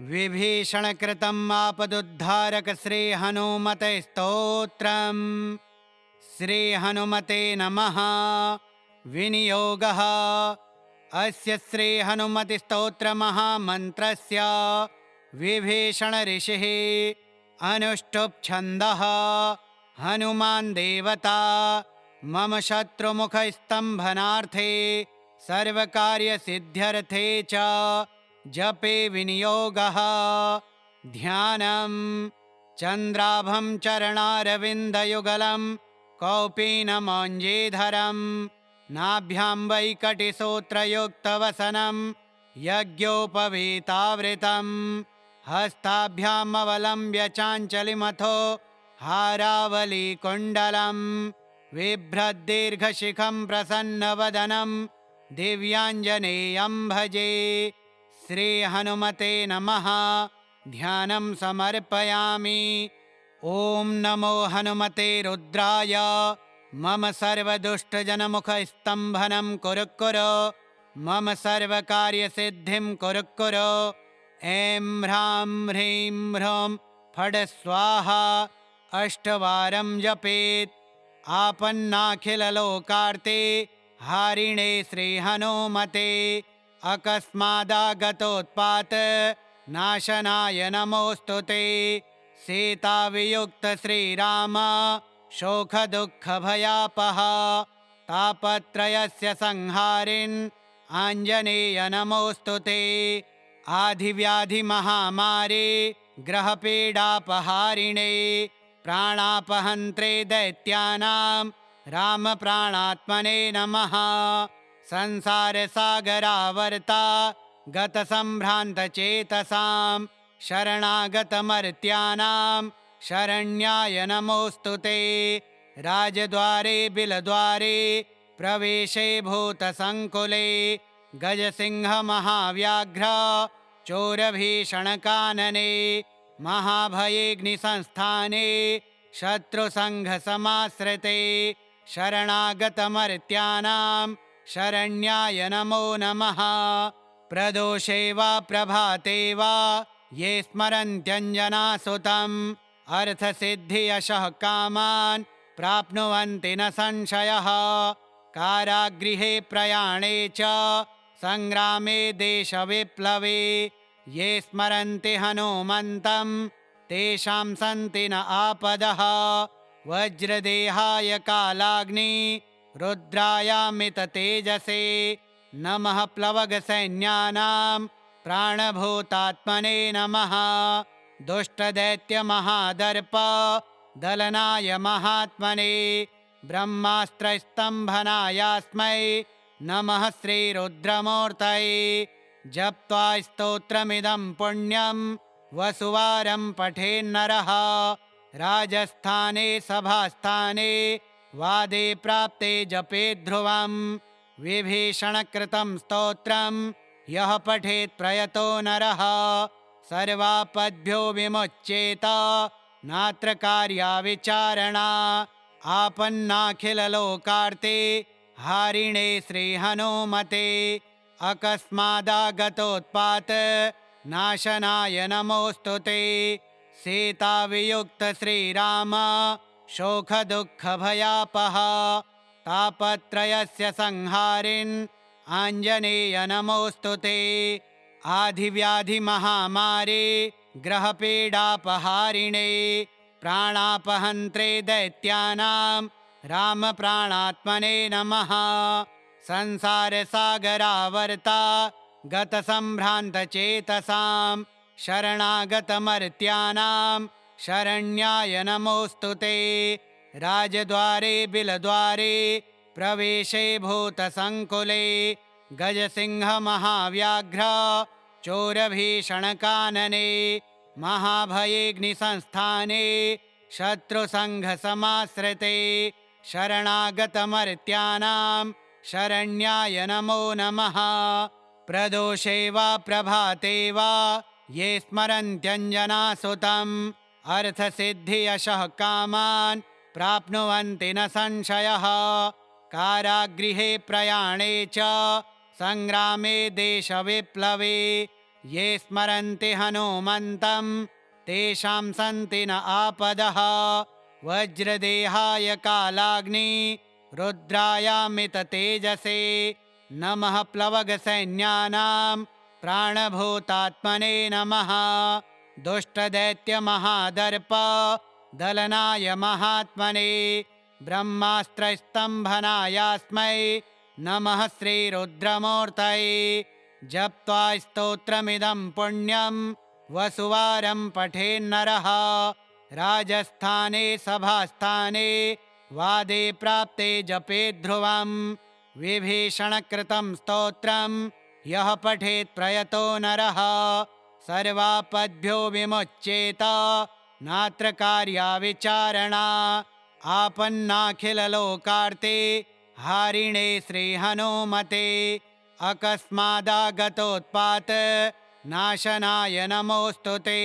विभीषणकृतम् आपदुद्धारक श्री हनुमते स्तोत्रम्। श्री हनुमते नमः। विनियोगः। अस्य श्री हनुमति स्तोत्र महामन्त्रस्य विभीषण ऋषिः अनुष्टुप् छन्दः। हनुमान् देवता मम शत्रुमुखस्तम्भनार्थे सर्वकार्यसिद्ध्यर्थे च जपे विनियोगः। ध्यानम् चन्द्राभं चरणारविन्दयुगलं कौपीनमौञ्जीधरम् नाभ्यां वैकटिसूत्रयुक्तवसनं यज्ञोपवीतावृतम् हस्ताभ्यामवलम्ब्य चाञ्चलिमथो हारावलीकुण्डलम् बिभ्रद्दीर्घशिखं प्रसन्नवदनं दिव्याञ्जनेयं भजे। श्री हनुमते नमः। ध्यानं समर्पयामि। ॐ नमो हनुमते रुद्राय मम सर्वदुष्टजनमुखस्तम्भनं कुरु कुरु मम सर्वकार्यसिद्धिं कुरु कुरु। ऐं ह्रां ह्रीं ह्रौं फट् स्वाहा अष्टवारं जपेत्। आपन्नाखिललोकार्ते हारिणे श्रीहनुमते अकस्मादागतोत्पात नाशनाय नमोऽस्तु ते। सीतावियुक्त श्रीराम शोकदुःखभयापः तापत्रयस्य संहारिन् आञ्जनेय नमोऽस्तु ते। आधिव्याधिमहामारी ग्रहपीडापहारिणे प्राणापहन्त्रे दैत्यानां रामप्राणात्मने नमः। संसारसागरावर्ता गतसम्भ्रान्तचेतसां शरणागतमर्त्यानां शरण्याय नमोऽस्तु ते। राजद्वारे बिलद्वारे प्रवेशे भूतसङ्कुले गजसिंहमहाव्याघ्र चोरभीषणकानने महाभयेऽग्निसंस्थाने शत्रुसङ्घसमाश्रिते शरणागतमर्त्यानां शरण्याय नमो नमः। प्रदोषे वा प्रभाते वा ये स्मरन्त्यञ्जनासुतम् अर्थसिद्धियशः कामान् प्राप्नुवन्ति न संशयः। कारागृहे प्रयाणे च संग्रामे देशविप्लवे ये स्मरन्ति हनुमन्तं तेषां सन्ति न आपदः। वज्रदेहाय कालाग्नि रुद्रायामिततेजसे नमः। प्लवगसैन्यानां प्राणभूतात्मने नमः। दुष्टदैत्यमहादर्प दलनाय महात्मने ब्रह्मास्त्रस्तम्भनायास्मै नमः श्रीरुद्रमूर्तये। जप्त्वा स्तोत्रमिदं पुण्यं वसुवारं पठेन्नरः राजस्थाने सभास्थाने वादे प्राप्ते जपे ध्रुवम्। विभीषणकृतं स्तोत्रं यः पठेत् प्रयतो नरः सर्वापद्भ्यो विमुच्येत नात्र कार्या विचारणा। आपन्नाखिललोकार्ते हारिणे श्रीहनुमते अकस्मादागतोत्पात नाशनाय नमोऽस्तु ते। सीतावियुक्त श्रीराम शोकदुःखभयापः तापत्रयस्य संहारिन् आञ्जनेय नमोऽस्तु ते। आधिव्याधिमहामारी ग्रहपीडापहारिणे प्राणापहन्त्रे दैत्यानां रामप्राणात्मने नमः। संसारसागरावर्ता गतसम्भ्रान्तचेतसां शरणागतमर्त्यानां शरण्याय नमोऽस्तु ते। राजद्वारे बिलद्वारे प्रवेशे भूतसङ्कुले गजसिंहमहाव्याघ्र चोरभीषणकानने महाभयेऽग्निसंस्थाने शत्रुसङ्घसमाश्रिते शरणागतमर्त्यानां शरण्याय नमो नमः। प्रदोषे वा प्रभाते वा ये स्मरन्त्यञ्जनासुतम् अर्थसिद्धियशः कामान् प्राप्नुवन्ति न संशयः। कारागृहे प्रयाणे च संग्रामे देशविप्लवे ये स्मरन्ति हनुमन्तं तेषां सन्ति न आपदः। वज्रदेहाय कालाग्नि रुद्रायामिततेजसे नमः प्लवगसैन्यानां प्राणभूतात्मने नमः। दुष्टदैत्यमहादर्प दलनाय महात्मने ब्रह्मास्त्रस्तम्भनायास्मै नमः श्रीरुद्रमूर्तये। जप्त्वा स्तोत्रमिदं पुण्यं वसुवारं पठेन्नरः राजस्थाने सभास्थाने वादे प्राप्ते जपे ध्रुवम्। विभीषणकृतं स्तोत्रं यः पठेत् प्रयतो नरः सर्वापद्भ्यो विमुच्येत नात्र कार्या विचारणा। आपन्नाखिललोकार्ते हारिणे श्रीहनुमते अकस्मादागतोत्पात नाशनाय नमोऽस्तु ते।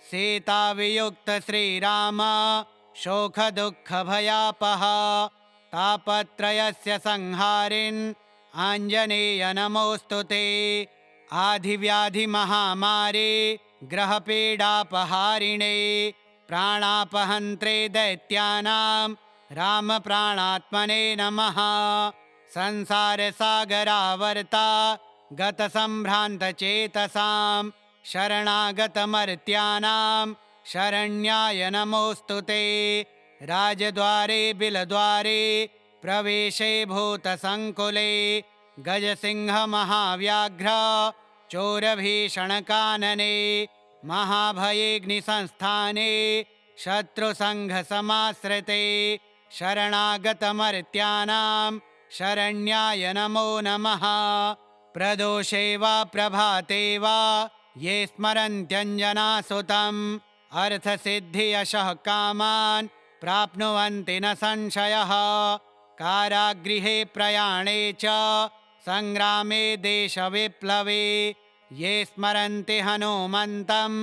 सीतावियुक्त श्रीराम शोकदुःखभयापः तापत्रयस्य संहारिन् आञ्जनेय नमोऽस्तु ते। आधिव्याधिमहामारी ग्रहपीडापहारिणे प्राणापहन्त्रे दैत्यानां रामप्राणात्मने नमः। संसारसागरावर्ता गतसम्भ्रान्तचेतसां शरणागतमर्त्यानां शरण्याय नमोऽस्तु ते। राजद्वारे बिलद्वारे प्रवेशे भूतसङ्कुले गजसिंहमहाव्याघ्र चोरभीषणकानने महाभयेऽग्निसंस्थाने शत्रुसङ्घसमाश्रिते शरणागतमर्त्यानां शरण्याय नमो नमः। प्रदोषे वा प्रभाते वा ये स्मरन्त्यञ्जनासुतम् अर्थसिद्धियशः कामान् प्राप्नुवन्ति न संशयः। कारागृहे प्रयाणे च संग्रामे देशविप्लवे ये स्मरन्ति हनुमन्तं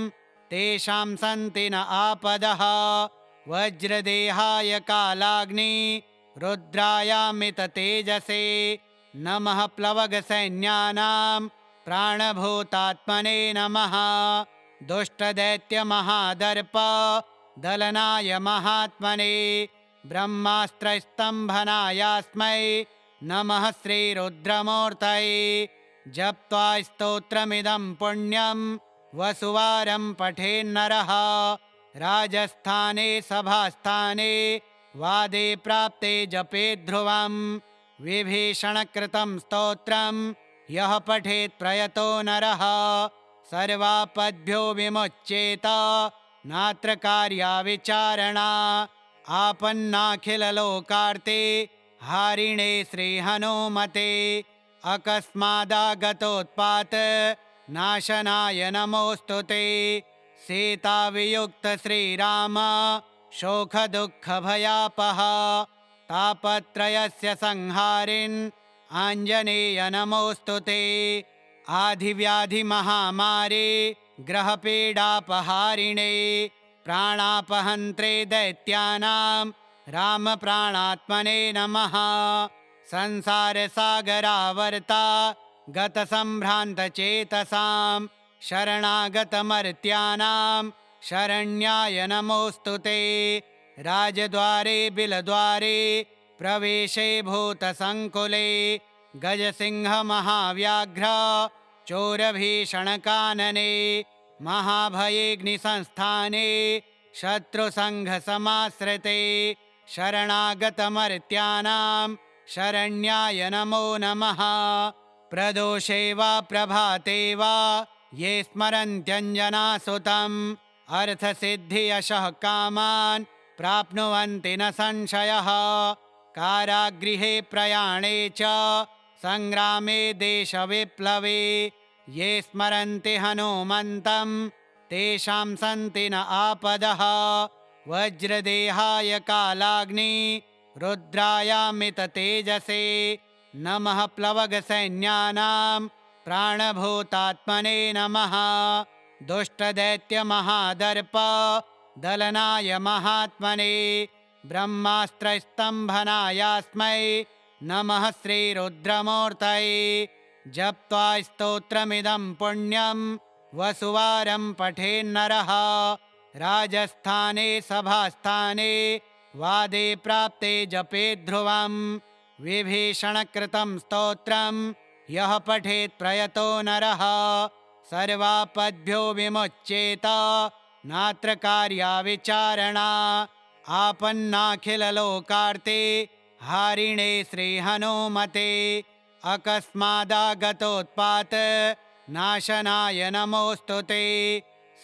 तेषां सन्ति न आपदः। वज्रदेहाय कालाग्नि रुद्रायामिततेजसे नमः प्लवगसैन्यानां प्राणभूतात्मने नमः। दुष्टदैत्यमहादर्प दलनाय महात्मने ब्रह्मास्त्रस्तम्भनायास्मै नमः श्रीरुद्रमूर्तये। जप्त्वा स्तोत्रमिदं पुण्यं वसुवारं पठेन्नरः राजस्थाने सभास्थाने वादे प्राप्ते जपे ध्रुवम्। विभीषणकृतं स्तोत्रं यः पठेत् प्रयतो नरः सर्वापद्भ्यो विमुच्येत नात्र कार्या विचारणा। आपन्नाखिललोकार्ते हारिणे श्रीहनुमते अकस्मादागतोत्पात नाशनाय नमोऽस्तु ते। सीतावियुक्त श्रीराम शोकदुःखभयापः तापत्रयस्य संहारिन् आञ्जनेय नमोऽस्तु ते। आधिव्याधिमहामारी ग्रहपीडापहारिणे प्राणापहन्त्रे दैत्यानां रामप्राणात्मने नमः। संसारसागरावर्ता गतसम्भ्रान्तचेतसां शरणागतमर्त्यानां शरण्याय नमोऽस्तु ते। राजद्वारे बिलद्वारे प्रवेशे भूतसङ्कुले गजसिंहमहाव्याघ्र चोरभीषणकानने महाभयेऽग्निसंस्थाने शत्रुसङ्घसमाश्रिते शरणागतमर्त्यानां शरण्याय नमो नमः। प्रदोषे वा प्रभाते वा ये स्मरन्त्यञ्जनासुतम् अर्थसिद्धियशः कामान् प्राप्नुवन्ति न संशयः। कारागृहे प्रयाणे च संग्रामे देशविप्लवे ये स्मरन्ति हनुमन्तं तेषां सन्ति न आपदः। वज्रदेहाय कालाग्नि रुद्रायामिततेजसे नमः प्लवगसैन्यानां प्राणभूतात्मने नमः। दुष्टदैत्यमहादर्प दलनाय महात्मने ब्रह्मास्त्रस्तम्भनायास्मै नमः श्रीरुद्रमूर्तये। जप्त्वा स्तोत्रमिदं पुण्यं वसुवारं पठेन्नरः राजस्थाने सभास्थाने वादे प्राप्ते जपे ध्रुवम् विभीषणकृतं स्तोत्रं यः पठेत् प्रयतो नरः सर्वापद्भ्यो विमुच्येत नात्र कार्या विचारणा आपन्नाखिललोकार्ते हारिणे श्रीहनुमते अकस्मादागतोत्पात नाशनाय नमोऽस्तु ते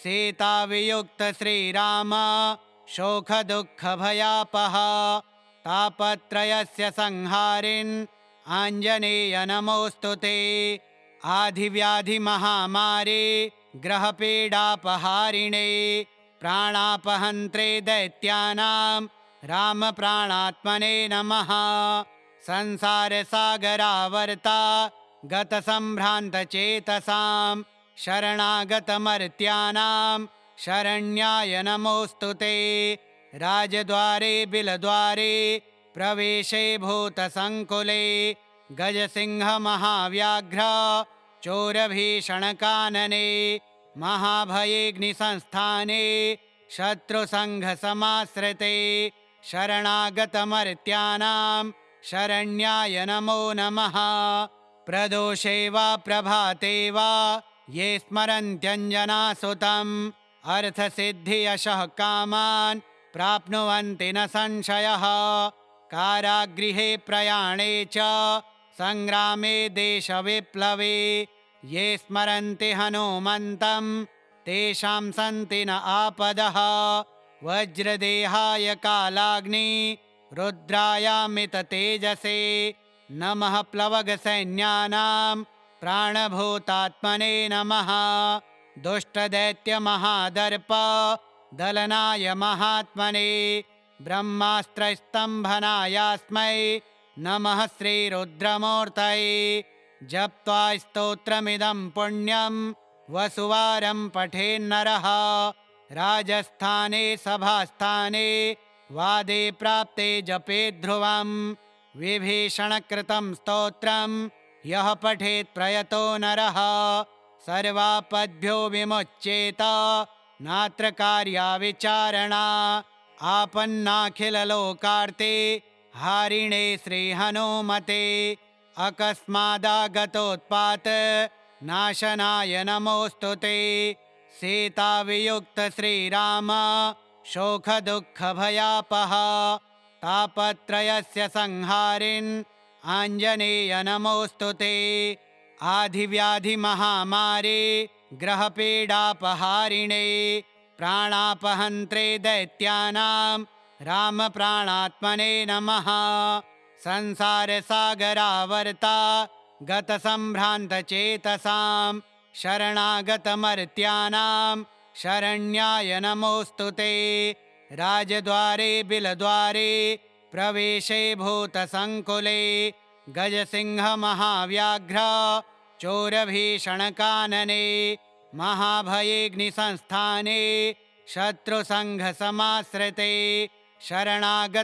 सीतावियुक्त श्रीराम शोकदुःखभयापः तापत्रयस्य संहारिन् आञ्जनेय नमोऽस्तु ते आधिव्याधिमहामारी ग्रहपीडापहारिणे प्राणापहन्त्रे दैत्यानां रामप्राणात्मने नमः संसारसागरावर्ता गतसम्भ्रान्तचेतसां शरणागतमर्त्यानां शरण्याय नमोऽस्तु ते राजद्वारे बिलद्वारे प्रवेशे भूतसङ्कुले गजसिंहमहाव्याघ्र चोरभीषणकानने महाभयेऽग्निसंस्थाने शत्रुसङ्घसमाश्रिते शरणागतमर्त्यानां शरण्याय नमो नमः प्रदोषे वा प्रभाते वा ये स्मरन्त्यञ्जनासुतम् अर्थसिद्धियशः कामान् प्राप्नुवन्ति न संशयः कारागृहे प्रयाणे च संग्रामे देशविप्लवे ये स्मरन्ति हनुमन्तं तेषां सन्ति न आपदः वज्रदेहाय कालाग्नि रुद्रायामिततेजसे नमः प्लवगसैन्यानां प्राणभूतात्मने नमः दुष्टदैत्यमहादर्प दलनाय महात्मने ब्रह्मास्त्रस्तम्भनायास्मै नमः श्रीरुद्रमूर्तये जप्त्वा स्तोत्रमिदं पुण्यं वसुवारं पठेन्नरः राजस्थाने सभास्थाने वादे प्राप्ते जपे ध्रुवम् विभीषणकृतं स्तोत्रं यः पठेत् प्रयतो नरः सर्वापद्भ्यो विमुच्येत नात्र कार्या विचारणा आपन्नाखिललोकार्ते हारिणे श्रीहनुमते अकस्मादागतोत्पात नाशनाय नमोऽस्तु ते सीतावियुक्त श्रीराम शोकदुःखभयापः तापत्रयस्य संहारिन् आञ्जनेय नमोऽस्तु ते आधिव्याधिमहामारी ग्रहपीडापहारिणे प्राणापहन्त्रे दैत्यानां रामप्राणात्मने नमः संसारसागरावर्ता गतसम्भ्रान्तचेतसां शरणागतमर्त्यानां शरण्याय नमोऽस्तु ते राजद्वारे बिलद्वारे प्रवेशे भूतसङ्कुले गजसिंहमहाव्याघ्र चोरभीषणकानने महाभयेऽग्निसंस्थाने शत्रुसङ्घसमाश्रिते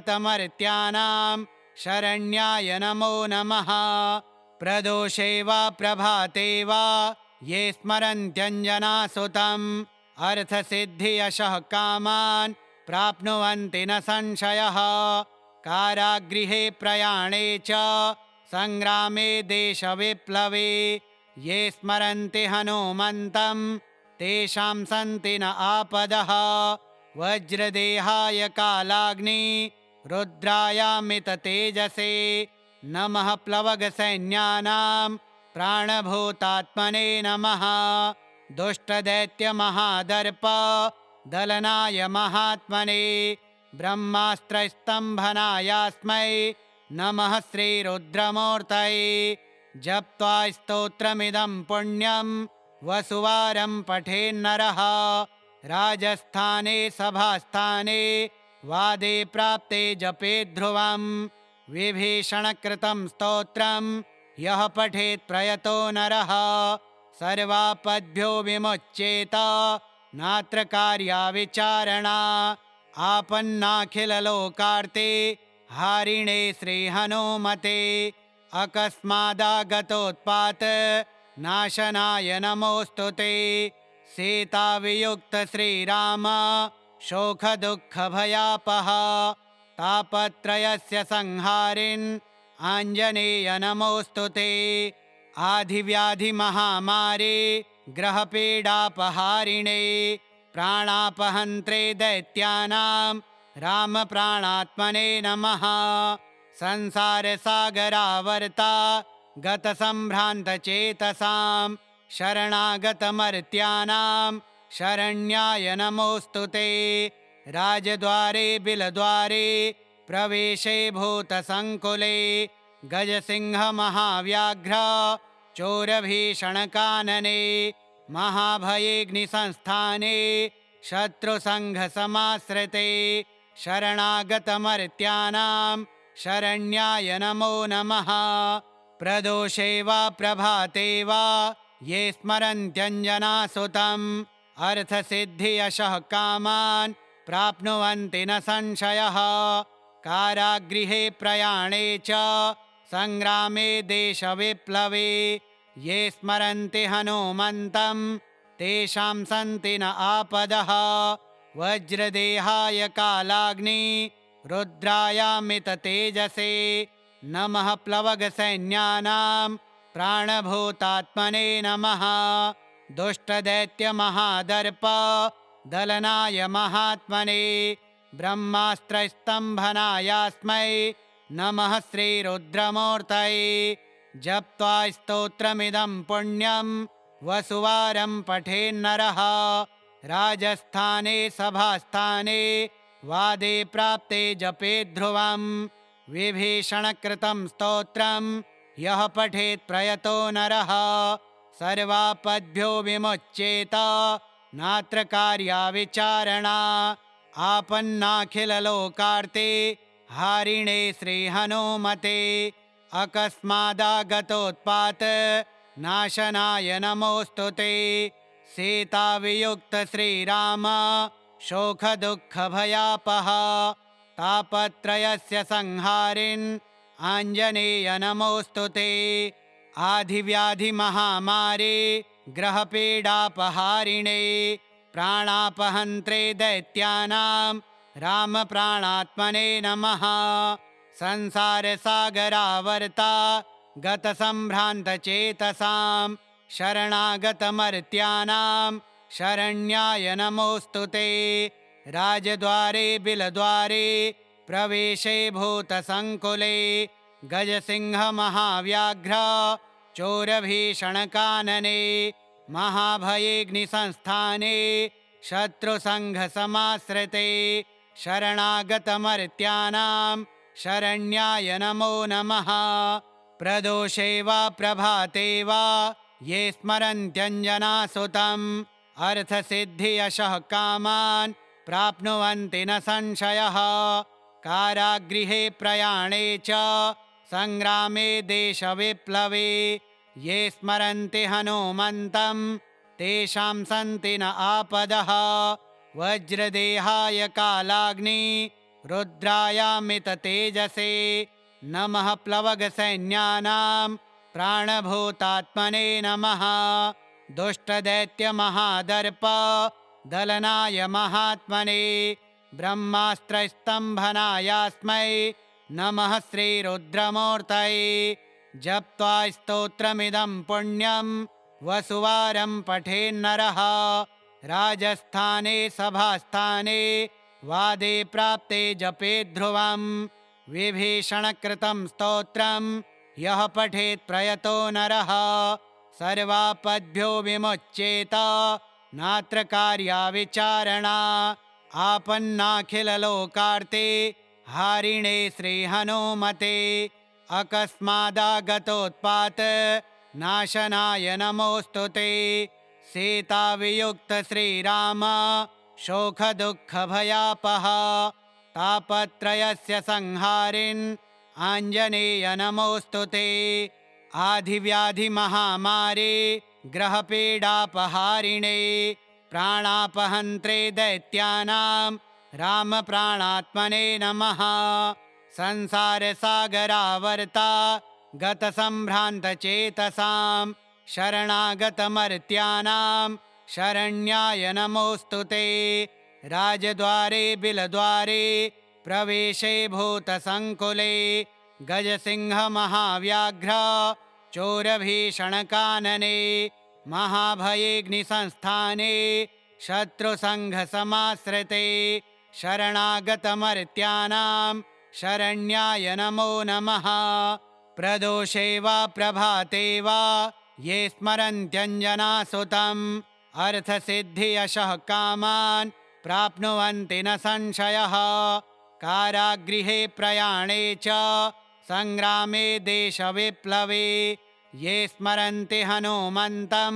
शरणागतमर्त्यानां शरण्याय नमो नमः प्रदोषे वा प्रभाते वा ये स्मरन्त्यञ्जनासुतम् अर्थसिद्धियशः कामान् प्राप्नुवन्ति न संशयः कारागृहे प्रयाणे च संग्रामे देशविप्लवे ये स्मरन्ति हनुमन्तं तेषां सन्ति न आपदः वज्रदेहाय कालाग्नि रुद्रायामिततेजसे नमः प्लवगसैन्यानां प्राणभूतात्मने नमः दुष्टदैत्यमहादर्प दलनाय महात्मने ब्रह्मास्त्रस्तम्भनायास्मै नमः श्रीरुद्रमूर्तये जप्त्वा स्तोत्रमिदं पुण्यं वसुवारं पठेन्नरः राजस्थाने सभास्थाने वादे प्राप्ते जपे ध्रुवम् विभीषणकृतं स्तोत्रं यः पठेत् प्रयतो नरः सर्वापद्भ्यो विमुच्येत नात्र कार्या विचारणा आपन्नाखिललोकार्ते हारिणे श्रीहनुमते अकस्मादागतोत्पात नाशनाय नमोऽस्तु ते। सीतावियुक्त श्रीराम शोकदुःखभयापः तापत्रयस्य संहारिन् आञ्जनेय नमोऽस्तु ते। आधिव्याधिमहामारी ग्रहपीडापहारिणे प्राणापहन्त्रे दैत्यानां रामप्राणात्मने नमः। संसारसागरावर्ता गतसम्भ्रान्तचेतसां शरणागतमर्त्यानां शरण्याय नमोऽस्तु ते। राजद्वारे बिलद्वारे प्रवेशे भूतसङ्कुले गजसिंहमहाव्याघ्र चोरभीषणकानने महाभयेऽग्निसंस्थाने शत्रुसङ्घसमाश्रिते शरणागतमर्त्यानां शरण्याय नमो नमः। प्रदोषे वा प्रभाते वा ये स्मरन्त्यञ्जनासुतम् अर्थसिद्धियशः कामान् प्राप्नुवन्ति न संशयः। कारागृहे प्रयाणे च सङ्ग्रामे देशविप्लवे ये स्मरन्ति हनुमन्तं तेषां सन्ति न आपदः। वज्रदेहाय कालाग्नि रुद्रायामिततेजसे नमः। प्लवगसैन्यानां प्राणभूतात्मने नमः। दुष्टदैत्यमहादर्प दलनाय महात्मने ब्रह्मास्त्रस्तम्भनायास्मै नमः श्रीरुद्रमूर्तये। जप्त्वा स्तोत्रमिदं पुण्यं वसुवारं पठेन्नरः राजस्थाने सभास्थाने वादे प्राप्ते जपे ध्रुवं। विभीषणकृतं स्तोत्रं यः पठेत् प्रयतो नरः सर्वापद्भ्यो विमुच्येत नात्र कार्या विचारणा। आपन्नाखिललोकार्ते हारिणे श्रीहनुमते अकस्मादागतोत्पात नाशनाय नमोऽस्तु ते। सीतावियुक्त श्रीराम शोकदुःखभयापः तापत्रयस्य संहारिन् आञ्जनेय नमोऽस्तु ते। आधिव्याधिमहामारी ग्रहपीडापहारिणे प्राणापहन्त्रे दैत्यानां रामप्राणात्मने नमः। संसारसागरावर्ता गतसम्भ्रान्तचेतसां शरणागतमर्त्यानां शरण्याय नमोऽस्तु ते। राजद्वारे बिलद्वारे प्रवेशे भूतसङ्कुले गजसिंहमहाव्याघ्र चोरभीषणकानने महाभयेऽग्निसंस्थाने शत्रुसङ्घसमाश्रिते शरणागतमर्त्यानां शरण्याय नमो नमः। प्रदोषे वा प्रभाते वा ये स्मरन्त्यञ्जनासुतम् अर्थसिद्धियशः कामान् प्राप्नुवन्ति न संशयः। कारागृहे प्रयाणे च सङ्ग्रामे देशविप्लवे ये स्मरन्ति हनुमन्तं तेषां सन्ति न आपदः। वज्रदेहाय कालाग्नि रुद्रायामिततेजसे नमः। प्लवगसैन्यानां प्राणभूतात्मने नमः। दुष्टदैत्यमहादर्प दलनाय महात्मने ब्रह्मास्त्रस्तम्भनायास्मै नमः श्रीरुद्रमूर्तये। जप्त्वा स्तोत्रमिदं पुण्यं वसुवारं पठेन्नरः राजस्थाने सभास्थाने वादे प्राप्ते जपे ध्रुवं। विभीषणकृतं स्तोत्रं यः पठेत् प्रयतो नरः सर्वापद्भ्यो विमुच्येत नात्र कार्या विचारणा। आपन्नाखिललोकार्ते हारिणे श्रीहनुमते अकस्मादागतोत्पात नाशनाय नमोऽस्तु ते। सीतावियुक्त श्रीराम शोकदुःखभयापः तापत्रयस्य संहारिन् आञ्जनेय नमोऽस्तु ते। आधिव्याधिमहामारी ग्रहपीडापहारिणे प्राणापहन्त्रे दैत्यानां रामप्राणात्मने नमः। संसारसागरावर्ता गतसम्भ्रान्तचेतसां शरणागतमर्त्यानां शरण्याय नमोऽस्तु ते। राजद्वारे बिलद्वारे प्रवेशे भूतसङ्कुले गजसिंहमहाव्याघ्र चोरभीषणकानने महाभयेऽग्निसंस्थाने शत्रुसङ्घसमाश्रिते शरणागतमर्त्यानां शरण्याय नमो नमः। प्रदोषे वा प्रभाते वा ये स्मरन्त्यञ्जनासुतम् अर्थसिद्धियशः कामान् प्राप्नुवन्ति न संशयः। कारागृहे प्रयाणे च सङ्ग्रामे देशविप्लवे ये स्मरन्ति हनुमन्तं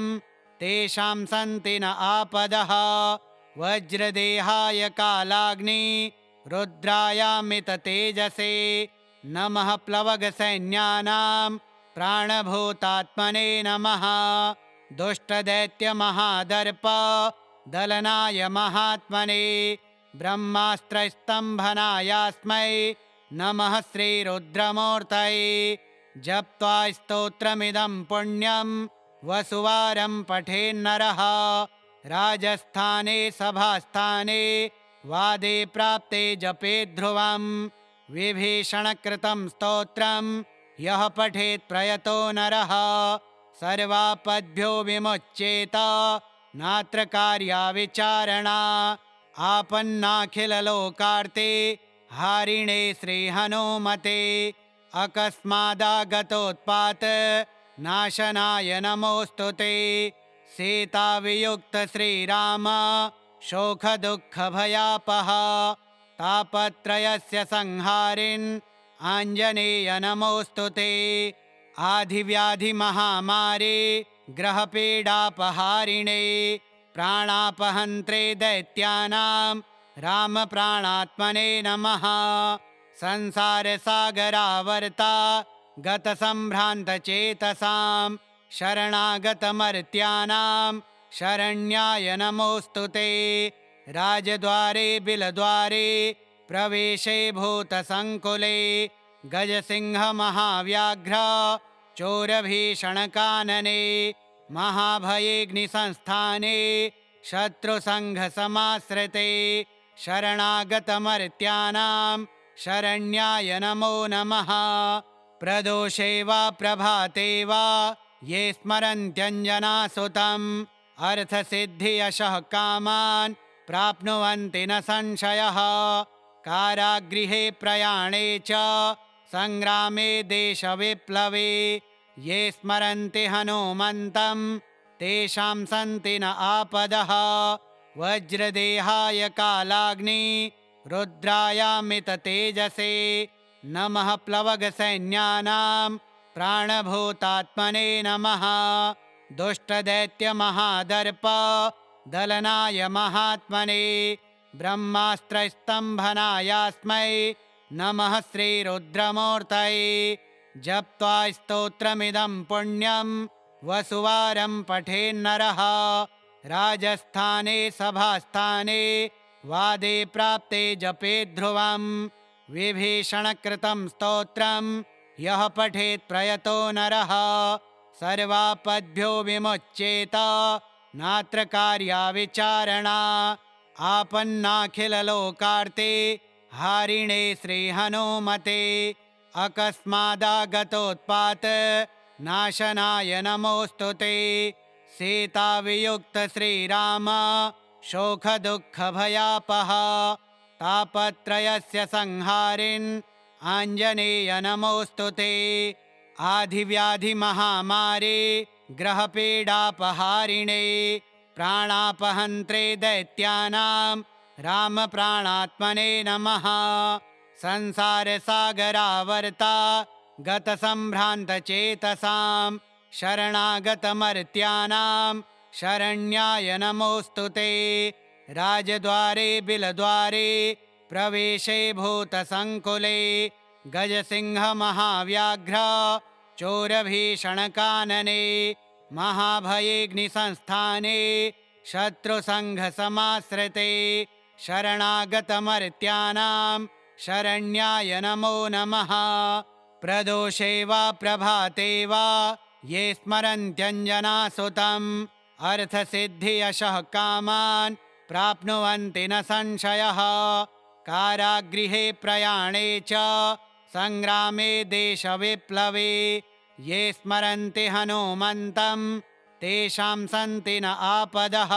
तेषां सन्ति न आपदः। वज्रदेहाय कालाग्नि रुद्रायामिततेजसे नमः प्लवगसैन्यानां प्राणभूतात्मने नमः। दुष्टदैत्यमहादर्प दलनाय महात्मने ब्रह्मास्त्रस्तम्भनायास्मै नमः श्रीरुद्रमूर्तये। जप्त्वा स्तोत्रमिदं पुण्यं वसुवारं पठेन्नरः राजस्थाने सभास्थाने वादे प्राप्ते जपे ध्रुवम्। विभीषणकृतं स्तोत्रं यः पठेत् प्रयतो नरः सर्वापद्भ्यो विमुच्येत नात्र कार्या विचारणा। आपन्नाखिललोकार्ते हारिणे श्रीहनुमते अकस्मादागतोत्पात नाशनाय नमोऽस्तु ते। सीतावियुक्त श्रीराम शोकदुःखभयापः तापत्रयस्य संहारिन् आञ्जनेय नमोऽस्तु ते। आधिव्याधिमहामारे ग्रहपीडापहारिणे प्राणापहन्त्रे दैत्यानां रामप्राणात्मने नमः। संसारसागरावर्ता गतसम्भ्रान्तचेतसां शरणागतमर्त्यानां शरण्याय नमोऽस्तु ते। राजद्वारे बिलद्वारे प्रवेशे भूतसङ्कुले गजसिंहमहाव्याघ्र चोरभीषणकानने महाभयेऽग्निसंस्थाने शत्रुसङ्घसमाश्रिते शरणागतमर्त्यानां शरण्याय नमो नमः। प्रदोषे वा प्रभाते वा ये स्मरन्त्यञ्जनासुतम् अर्थसिद्धियशः कामान् प्राप्नुवन्ति न संशयः। कारागृहे प्रयाणे च सङ्ग्रामे देशविप्लवे ये स्मरन्ति हनुमन्तं तेषां सन्ति न आपदः। वज्रदेहाय कालाग्नि रुद्रायामिततेजसे नमः प्लवगसैन्यानां प्राणभूतात्मने नमः। दुष्टदैत्यमहादर्प दलनाय महात्मने ब्रह्मास्त्रस्तम्भनायास्मै नमः श्रीरुद्रमूर्तये। जप्त्वा स्तोत्रमिदं पुण्यं वसुवारं पठेन्नरः राजस्थाने सभास्थाने वादे प्राप्ते जपे ध्रुवम्। विभीषणकृतं स्तोत्रं यः पठेत् प्रयतो नरः सर्वापद्भ्यो विमुच्येत नात्र कार्या विचारणा। आपन्नाखिललोकार्ते हारिणे श्रीहनुमते अकस्मादागतोत्पात नाशनाय नमोऽस्तु ते। सीतावियुक्त श्रीराम शोकदुःखभयापः तापत्रयस्य संहारिन् आञ्जनेय नमोऽस्तु ते। आधिव्याधिमहामारे ग्रहपीडापहारिणे प्राणापहन्त्रे दैत्यानां रामप्राणात्मने नमः। संसारसागरावर्ता गतसम्भ्रान्तचेतसां शरणागतमर्त्यानां शरण्याय नमोऽस्तु ते। राजद्वारे बिलद्वारे प्रवेशे भूतसङ्कुले गजसिंहमहाव्याघ्र चोरभीषणकानने महाभयेऽग्निसंस्थाने शत्रुसङ्घसमाश्रिते शरणागतमर्त्यानां शरण्याय नमो नमः। प्रदोषे वा प्रभाते वा ये स्मरन्त्यञ्जनासुतम् अर्थसिद्धियशः कामान् प्राप्नुवन्ति न संशयः। कारागृहे प्रयाणे च सङ्ग्रामे देशविप्लवे ये स्मरन्ति हनुमन्तं तेषां सन्ति न आपदः।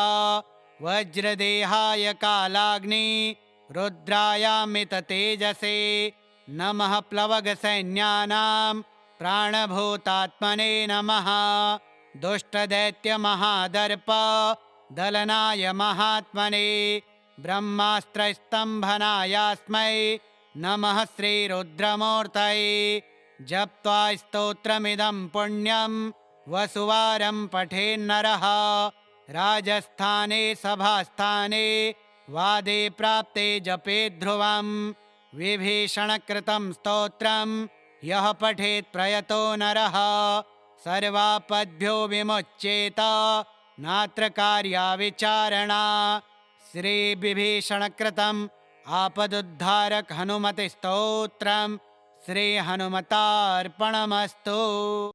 वज्रदेहाय कालाग्नि रुद्रायामिततेजसे नमः प्लवगसैन्यानां प्राणभूतात्मने नमः। दुष्टदैत्यमहादर्प दलनाय महात्मने ब्रह्मास्त्रस्तम्भनायास्मै नमः श्रीरुद्रमूर्तये। जप्त्वा स्तोत्रमिदं पुण्यं वसुवारं पठेन्नरः राजस्थाने सभास्थाने वादे प्राप्ते जपे ध्रुवं विभीषणकृतं स्तोत्रं यः पठेत् प्रयतो नरः सर्वापद्भ्यो विमुच्येत नात्र कार्या विचारणा। श्रीविभीषणकृतम् आपदुद्धारक हनुमति स्तोत्रम् श्री हनुमतार्पणमस्तु।